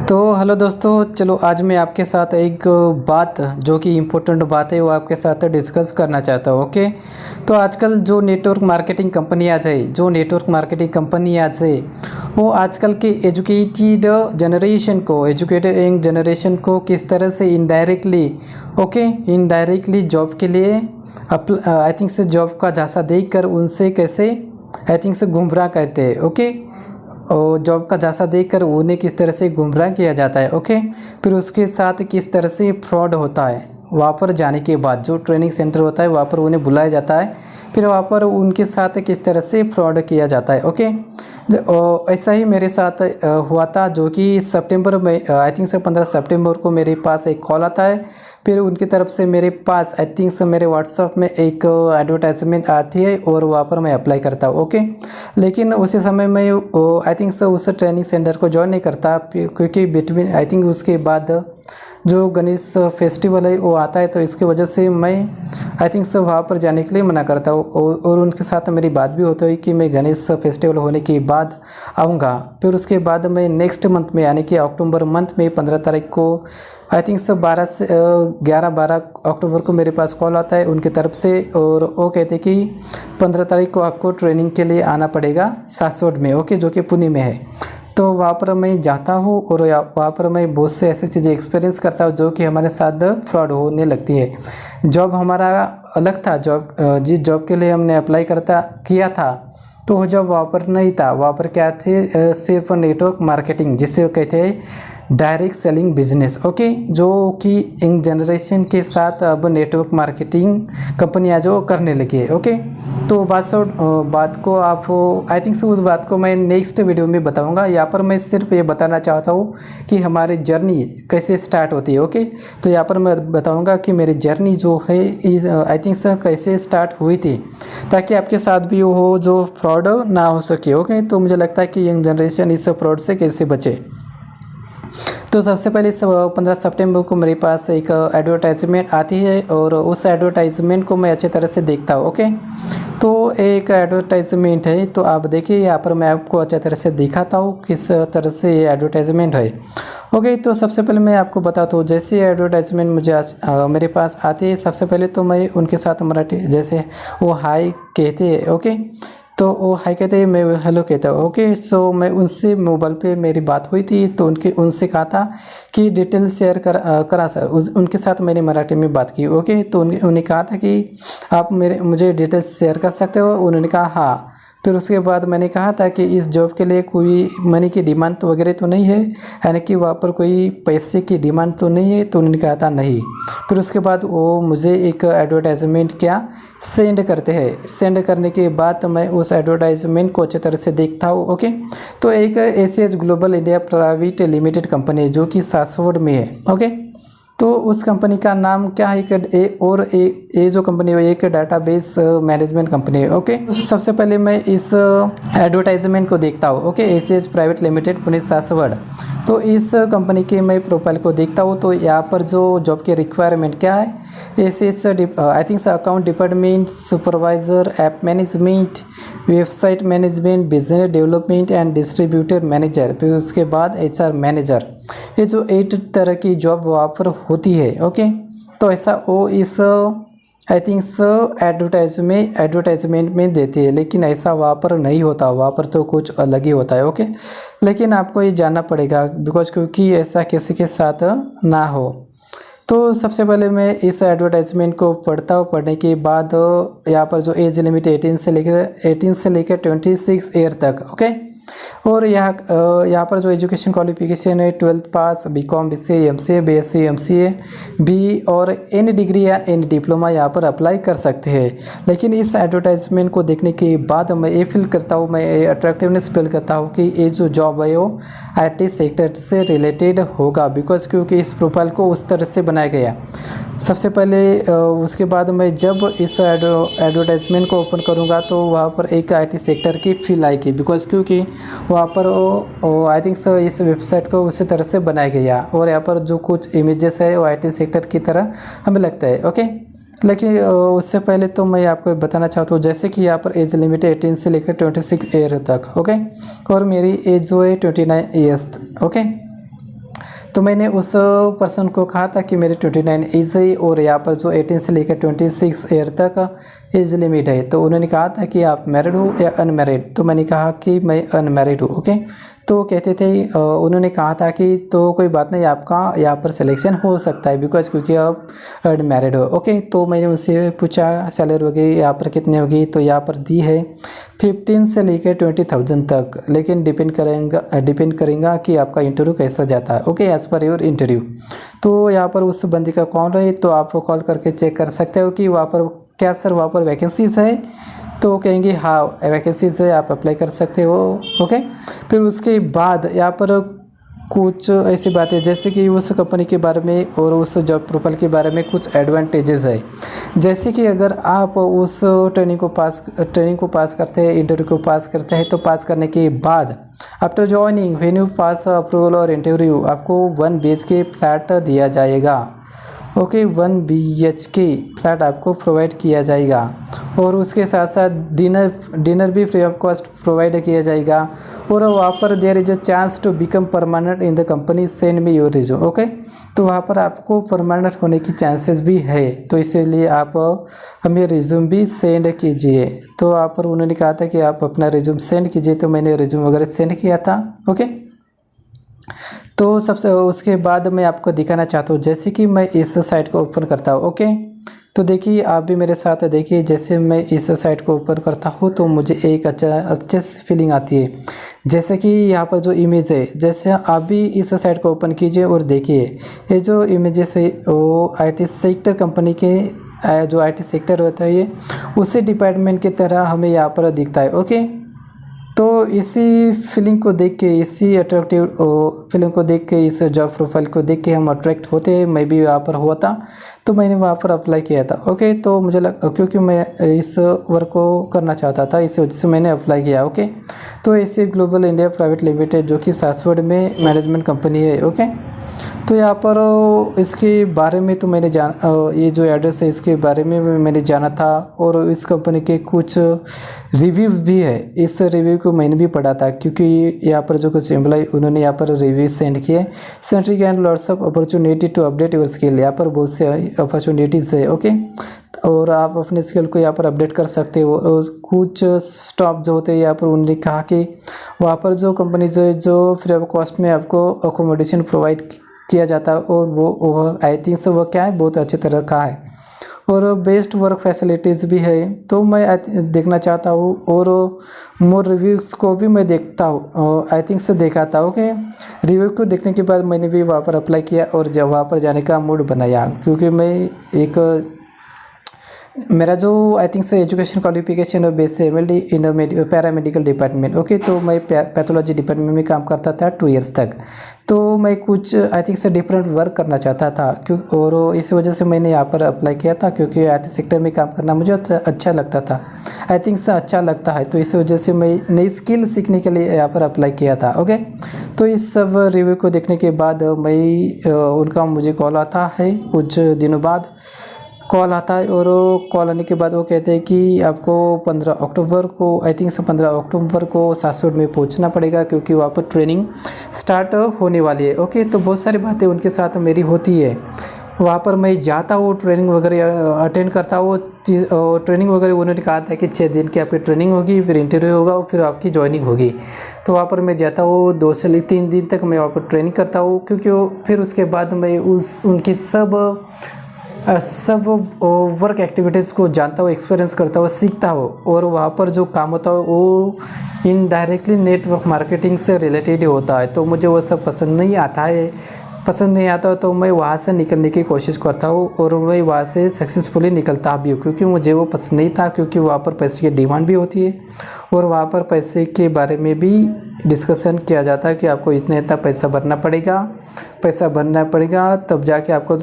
तो हेलो दोस्तों, चलो आज मैं आपके साथ एक बात जो कि इम्पोर्टेंट बात है वो आपके साथ डिस्कस करना चाहता हूँ। ओके, तो आजकल जो नेटवर्क मार्केटिंग कंपनियाज है वो आजकल के एजुकेटेड यंग जनरेशन को किस तरह से इनडायरेक्टली जॉब के लिए आई थिंक से जॉब का झांसा देकर उनसे कैसे आई थिंक से गुमराह करते हैं। ओके, और जॉब का झांसा देकर उन्हें किस तरह से गुमराह किया जाता है। ओके, फिर उसके साथ किस तरह से फ्रॉड होता है। वहाँ पर जाने के बाद जो ट्रेनिंग सेंटर होता है वहाँ पर उन्हें बुलाया जाता है, फिर वहाँ पर उनके साथ किस तरह से फ्रॉड किया जाता है। ओके, ऐसा ही मेरे साथ हुआ था, जो कि सितंबर में आई थिंक से 15 सितंबर को मेरे पास एक कॉल आता है। फिर उनकी तरफ से मेरे पास आई थिंक से मेरे व्हाट्सएप में एक एडवर्टाइजमेंट आती है और वहाँ पर मैं अप्लाई करता हूँ। ओके, लेकिन उसी समय मैं आई थिंक से उस ट्रेनिंग सेंटर को ज्वाइन नहीं करता, क्योंकि बिटवीन आई थिंक उसके बाद जो गणेश फेस्टिवल है वो आता है, तो इसकी वजह से मैं आई थिंक से वहाँ पर जाने के लिए मना करता हूँ। और उनके साथ मेरी बात भी होती है कि मैं गणेश फेस्टिवल होने के बाद आऊँगा। फिर उसके बाद मैं नेक्स्ट मंथ में यानी कि अक्टूबर मंथ में 15 तारीख को आई थिंक से 11-12 अक्टूबर को मेरे पास कॉल आता है उनकी तरफ से, और वो कहते कि 15 तारीख को आपको ट्रेनिंग के लिए आना पड़ेगा सासवड में। ओके, जो कि पुणे में है। तो वहाँ पर मैं जाता हूँ और वहाँ पर मैं बहुत से ऐसी चीज़ें एक्सपीरियंस करता हूँ जो कि हमारे साथ फ्रॉड होने लगती है। जॉब हमारा अलग था, जिस जॉब के लिए हमने अप्लाई किया था तो वो जॉब वहाँ पर नहीं था। वहाँ पर क्या थे, सिर्फ नेटवर्क मार्केटिंग, जिसे कहते हैं डायरेक्ट सेलिंग बिजनेस। ओके, जो कि यंग जनरेशन के साथ अब नेटवर्क मार्केटिंग कंपनियाँ जो करने लगी है। ओके, तो बात को आप आई थिंक से उस बात को मैं नेक्स्ट वीडियो में बताऊंगा। यहाँ पर मैं सिर्फ ये बताना चाहता हूँ कि हमारी जर्नी कैसे स्टार्ट होती है। ओके, तो यहाँ पर मैं बताऊंगा कि मेरी जर्नी जो है आई थिंक से कैसे स्टार्ट हुई थी, ताकि आपके साथ भी हो जो फ्रॉड ना हो सके। ओके, तो मुझे लगता है कि यंग जनरेशन इस फ्रॉड से कैसे बचे। तो सबसे पहले 15 सितंबर को मेरे पास एक एडवर्टाइजमेंट आती है और उस एडवर्टाइजमेंट को मैं अच्छी तरह से देखता हूँ। ओके, तो एक एडवर्टाइजमेंट है, तो आप देखिए यहाँ पर मैं आपको अच्छी तरह से दिखाता हूँ किस तरह से ये एडवर्टाइजमेंट है। ओके, तो सबसे पहले मैं आपको बताता हूँ, जैसे एडवर्टाइजमेंट मुझे मेरे पास आती है, सबसे पहले तो मैं उनके साथ मराठी जैसे वो हाय कहते हैं। ओके, तो वो हाय कहते हैं, मैं हेलो कहता हूँ। ओके, सो मैं उनसे मोबाइल पे मेरी बात हुई थी, तो उनसे कहा था कि डिटेल शेयर करा सर। उनके साथ मैंने मराठी में बात की। ओके, तो उन्हें कहा था कि आप मुझे डिटेल्स शेयर कर सकते हो। उन्होंने कहा हाँ। फिर उसके बाद मैंने कहा था कि इस जॉब के लिए कोई मनी की डिमांड तो वगैरह तो नहीं है, यानी कि वहाँ पर कोई पैसे की डिमांड तो नहीं है। तो उन्होंने कहा था नहीं। फिर उसके बाद वो मुझे एक एडवर्टाइजमेंट सेंड करते हैं। सेंड करने के बाद मैं उस एडवर्टाइजमेंट को अच्छी तरह से देखता हूँ। ओके, तो एक ACH global India private limited company है जो कि सासवड में है। ओके, तो उस कंपनी का नाम क्या है ये जो कंपनी है एक डाटाबेस मैनेजमेंट कंपनी है। ओके, सबसे पहले मैं इस एडवर्टाइजमेंट को देखता हूँ। Okay, ACH private limited Pune Saswad. तो इस कंपनी के मैं प्रोफाइल को देखता हूँ, तो यहाँ पर जो जॉब की रिक्वायरमेंट क्या है, ACH I think account department supervisor, app management, website management, business development and distributor manager, फिर उसके बाद एचआर मैनेजर। ये जो 8 तरह की जॉब वहाँ पर होती है। ओके, तो ऐसा वो इस आई थिंक एडवर्टाइजमेंट में देती है, लेकिन ऐसा वहाँ पर नहीं होता। वहाँ पर तो कुछ अलग ही होता है। ओके, लेकिन आपको ये जानना पड़ेगा क्योंकि ऐसा किसी के साथ ना हो। तो सबसे पहले मैं इस एडवर्टाइजमेंट को पढ़ता हूँ। पढ़ने के बाद यहाँ पर जो एज लिमिट 18 से लेकर 26 ईयर तक। ओके, और यहाँ पर जो एजुकेशन क्वालिफिकेशन है 12th पास, BCom, BCA, MCA, BSc, MCA, B और एनी डिग्री या एनी डिप्लोमा यहाँ पर अप्लाई कर सकते हैं। लेकिन इस एडवर्टाइजमेंट को देखने के बाद मैं ये फील करता हूँ, मैं ये अट्रैक्टिवनेस फील करता हूँ कि ये जो जॉब है वो आईटी सेक्टर से रिलेटेड होगा, क्योंकि इस प्रोफाइल को उस तरह से बनाया गया। सबसे पहले उसके बाद मैं जब इस एडवर्टाइजमेंट को ओपन करूँगा तो वहाँ पर एक आईटी सेक्टर की फील आएगी, क्योंकि वहाँ पर आई थिंक इस वेबसाइट को उसी तरह से बनाया गया और यहाँ पर जो कुछ इमेजेस है वो आईटी सेक्टर की तरह हमें लगता है। ओके, लेकिन उससे पहले तो मैं आपको बताना चाहता हूँ, जैसे कि यहाँ पर एज लिमिट 18 से लेकर 26 ईयर तक। ओके, और मेरी एज जो है 29 ईयर्स। ओके, तो मैंने उस पर्सन को कहा था कि मेरे 29 एज है और यहाँ पर जो 18 से लेकर 26 ईयर तक एज लिमिट है। तो उन्होंने कहा था कि आप मैरिड हो या अनमैरिड, तो मैंने कहा कि मैं अनमैरिड हूँ। ओके, तो कहते थे उन्होंने कहा था कि तो कोई बात नहीं, आपका यहाँ पर सिलेक्शन हो सकता है बिकॉज क्योंकि आप अनमैरिड हो। ओके, तो मैंने उनसे पूछा सैलरी वगैरह यहाँ पर कितनी होगी, तो यहाँ पर दी है 15 से लेकर 20,000 तक, लेकिन डिपेंड करेगा कि आपका इंटरव्यू कैसा जाता है। Okay, as per your interview. तो यहाँ पर उस बंदी का कौन रहे, तो आप कॉल करके चेक कर सकते हो कि वहाँ पर क्या सर वहाँ पर वैकेंसीज है, तो कहेंगे हाँ वैकेंसीज है, आप अप्लाई कर सकते हो। ओके, फिर उसके बाद यहाँ पर कुछ ऐसी बातें जैसे कि उस कंपनी के बारे में और उस जॉब प्रोफाइल के बारे में कुछ एडवांटेजेस है, जैसे कि अगर आप उस ट्रेनिंग को पास करते हैं, इंटरव्यू को पास करते हैं, तो पास करने के बाद after joining when you pass approval और इंटरव्यू आपको 1 BHK फ्लैट दिया जाएगा। ओके, 1 BHK फ्लैट आपको प्रोवाइड किया जाएगा और उसके साथ साथ डिनर भी फ्री ऑफ कॉस्ट प्रोवाइड किया जाएगा। और वहाँ पर there is a chance to become permanent in the company, send me your resume. Okay, तो वहाँ पर आपको परमानेंट होने की चांसेस भी है, तो इसीलिए आप हमें रिज्यूम भी सेंड कीजिए। तो वहाँ पर उन्होंने कहा था कि आप अपना रिज्यूम सेंड कीजिए, तो मैंने रिज्यूम वगैरह सेंड किया था। ओके, तो सबसे उसके बाद मैं आपको दिखाना चाहता हूँ, जैसे कि मैं इस साइट को ओपन करता हूँ। ओके, तो देखिए आप भी मेरे साथ देखिए, जैसे मैं इस साइट को ओपन करता हूँ तो मुझे एक अच्छे से फीलिंग आती है। जैसे कि यहाँ पर जो इमेज है, जैसे आप भी इस साइट को ओपन कीजिए और देखिए ये जो इमेजेस है वो IT सेक्टर कंपनी के जो IT सेक्टर होता है ये उसी डिपार्टमेंट की तरह हमें यहाँ पर दिखता है। ओके, तो इसी फीलिंग को देख के, इसी अट्रैक्टिव फीलिंग को देख के, इस जॉब प्रोफाइल को देख के हम अट्रैक्ट होते हैं। मैं भी वहाँ पर हुआ था तो मैंने वहाँ पर अप्लाई किया था। ओके, तो मुझे क्योंकि मैं इस वर्क को करना चाहता था, इसी वजह से मैंने अप्लाई किया। ओके, तो ऐसे ग्लोबल इंडिया प्राइवेट लिमिटेड जो कि सासवड में मैनेजमेंट कंपनी है। ओके, तो यहाँ पर इसके बारे में तो मैंने ये जो एड्रेस है इसके बारे में मैंने जाना था और इस कंपनी के कुछ रिव्यू भी है। इस रिव्यू को मैंने भी पढ़ा था क्योंकि यहाँ पर जो कुछ एम्प्लॉय उन्होंने यहाँ पर रिव्यू सेंड किए। Centric and lots of opportunity to update your skill, यहाँ पर बहुत से अपॉर्चुनिटीज़ है। ओके, और आप अपने स्किल को यहाँ पर अपडेट कर सकते हो। और कुछ स्टॉप जो होते हैं यहाँ पर उन्होंने कहा कि वहाँ पर जो कंपनी जो फ्री ऑफ कॉस्ट में आपको अकोमोडेशन प्रोवाइड किया जाता है और वो आई थिंक से वो क्या है बहुत अच्छी तरह का है और बेस्ट वर्क फैसिलिटीज़ भी है। तो मैं देखना चाहता हूँ और मोर रिव्यूज़ को भी मैं देखता हूँ, आई थिंक से देखा था। ओके, रिव्यू को देखने के बाद मैंने भी वहाँ पर अप्लाई किया और जब वहाँ पर जाने का मूड बनाया क्योंकि मैं मेरा जो आई थिंक से एजुकेशन क्वालिफिकेशन है बेस MLD इन पैरामेडिकल डिपार्टमेंट। ओके, तो मैं पैथोलॉजी डिपार्टमेंट में काम करता था 2 इयर्स तक। तो मैं कुछ आई थिंक से डिफरेंट वर्क करना चाहता था और इस वजह से मैंने यहाँ पर अप्लाई किया था क्योंकि IT सेक्टर में काम करना मुझे अच्छा लगता था, आई थिंक से अच्छा लगता है। तो इस वजह से मैं नई स्किल सीखने के लिए यहाँ पर अप्लाई किया था। ओके, तो इस सब रिव्यू को देखने के बाद उनका मुझे कॉल आता है, कुछ दिनों बाद कॉल आता है और कॉल आने के बाद वो कहते हैं कि आपको 15 अक्टूबर को आई थिंक से 15 अक्टूबर को सासवड में पहुंचना पड़ेगा क्योंकि वहाँ पर ट्रेनिंग स्टार्ट होने वाली है। ओके, तो बहुत सारी बातें उनके साथ मेरी होती है। वहाँ पर मैं जाता हूँ, ट्रेनिंग वगैरह अटेंड करता हूँ। ट्रेनिंग वगैरह उन्होंने कहा था कि 6 दिन की आपकी ट्रेनिंग होगी, फिर इंटरव्यू होगा और फिर आपकी ज्वाइनिंग होगी। तो वहाँ पर मैं जाता हूँ 2 से 3 दिन तक मैं वहाँ पर ट्रेनिंग करता हूँ क्योंकि फिर उसके बाद मैं उनकी सब वर्क एक्टिविटीज़ को जानता हूँ, एक्सपीरियंस करता हूँ, सीखता हूँ और वहाँ पर जो काम होता है वो इनडायरेक्टली नेटवर्क मार्केटिंग से रिलेटेड होता है। तो मुझे वो सब पसंद नहीं आता तो मैं वहाँ से निकलने की कोशिश करता हूँ और मैं वहाँ से सक्सेसफुली निकलता भी हूँ क्योंकि मुझे वो पसंद नहीं था क्योंकि वहाँ पर पैसे की डिमांड भी होती है और वहाँ पर पैसे के बारे में भी डिस्कशन किया जाता है कि आपको इतना पैसा भरना पड़ेगा तब जाके आपको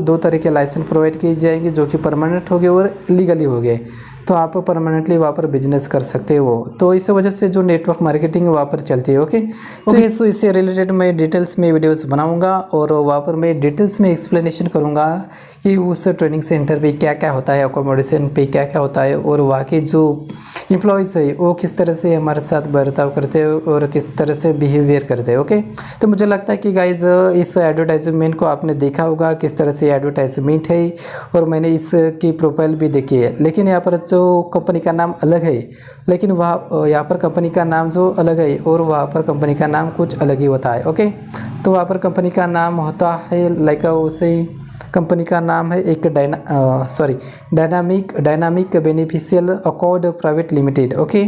2 तरह के लाइसेंस प्रोवाइड किए जाएंगे जो कि परमानेंट हो गए और लीगली हो गए। तो आप परमानेंटली वहाँ पर बिजनेस कर सकते हो। तो इस वजह से जो नेटवर्क मार्केटिंग वहाँ पर चलती है। ओके तो सो इससे रिलेटेड मैं डिटेल्स में वीडियोस बनाऊंगा और वहाँ पर मैं डिटेल्स में एक्सप्लेनेशन करूँगा कि उस ट्रेनिंग सेंटर पे क्या क्या होता है, अकोमोडेशन पे क्या क्या होता है, और वहाँ के जो एम्प्लॉयज़ है वो किस तरह से हमारे साथ बर्ताव करते हैं और किस तरह से बिहेवियर करते हैं। ओके तो मुझे लगता है कि गाइज इस एडवर्टाइजमेंट को आपने देखा होगा किस तरह से एडवर्टाइजमेंट है, और मैंने इसकी प्रोफाइल भी देखी है। लेकिन यहाँ पर जो कंपनी का नाम अलग है, लेकिन वहाँ यहाँ पर कंपनी का नाम जो अलग है और वहाँ पर कंपनी का नाम कुछ अलग ही होता है। ओके तो वहाँ पर कंपनी का नाम होता है लाइक उसे कंपनी का नाम है एक dynamic beneficial accord private limited. Okay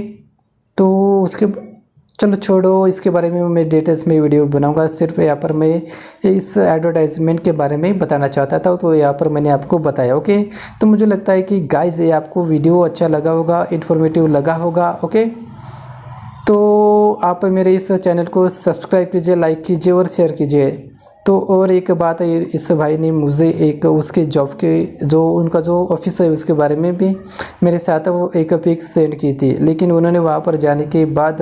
तो उसके चलो छोड़ो, इसके बारे में मैं डिटेल्स में वीडियो बनाऊंगा। सिर्फ यहाँ पर मैं इस एडवर्टाइजमेंट के बारे में बताना चाहता था, तो यहाँ पर मैंने आपको बताया। ओके तो मुझे लगता है कि गाइस ये आपको वीडियो अच्छा लगा होगा, इन्फॉर्मेटिव लगा होगा। ओके तो आप मेरे इस चैनल को सब्सक्राइब कीजिए, लाइक कीजिए और शेयर कीजिए। तो और एक बात है, इस भाई ने मुझे एक उसके जॉब के जो उनका जो ऑफिस है उसके बारे में भी मेरे साथ वो एक पिक सेंड की थी, लेकिन उन्होंने वहाँ पर जाने के बाद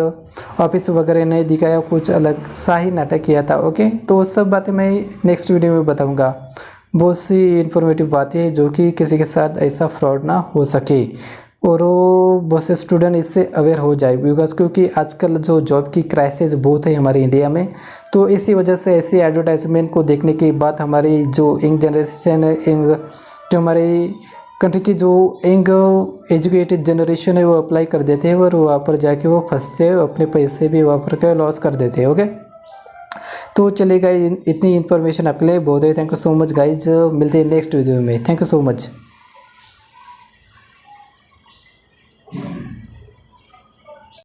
ऑफिस वगैरह नहीं दिखाया, कुछ अलग सा ही नाटक किया था। ओके तो वो सब बातें मैं नेक्स्ट वीडियो में बताऊँगा। बहुत सी इन्फॉर्मेटिव बातें हैं जो कि किसी के साथ ऐसा फ्रॉड ना हो सके और वो बहुत से स्टूडेंट इससे अवेयर हो जाए, बिकॉज क्योंकि आजकल जो जॉब की क्राइसिस बहुत है हमारे इंडिया में। तो इसी वजह से ऐसी एडवर्टाइजमेंट को देखने के बाद हमारी जो यंग जनरेशन है, जो हमारी कंट्री की जो यंग एजुकेटेड जनरेशन है वो अप्लाई कर देते हैं और वहाँ पर जाके वो फंसते हैं, अपने पैसे भी वहाँ पर लॉस कर देते हैं। ओके तो चलेगा, इतनी इन्फॉर्मेशन आपके लिए बहुत है। Thank you so much guys, मिलते हैं नेक्स्ट वीडियो में। Thank you so much.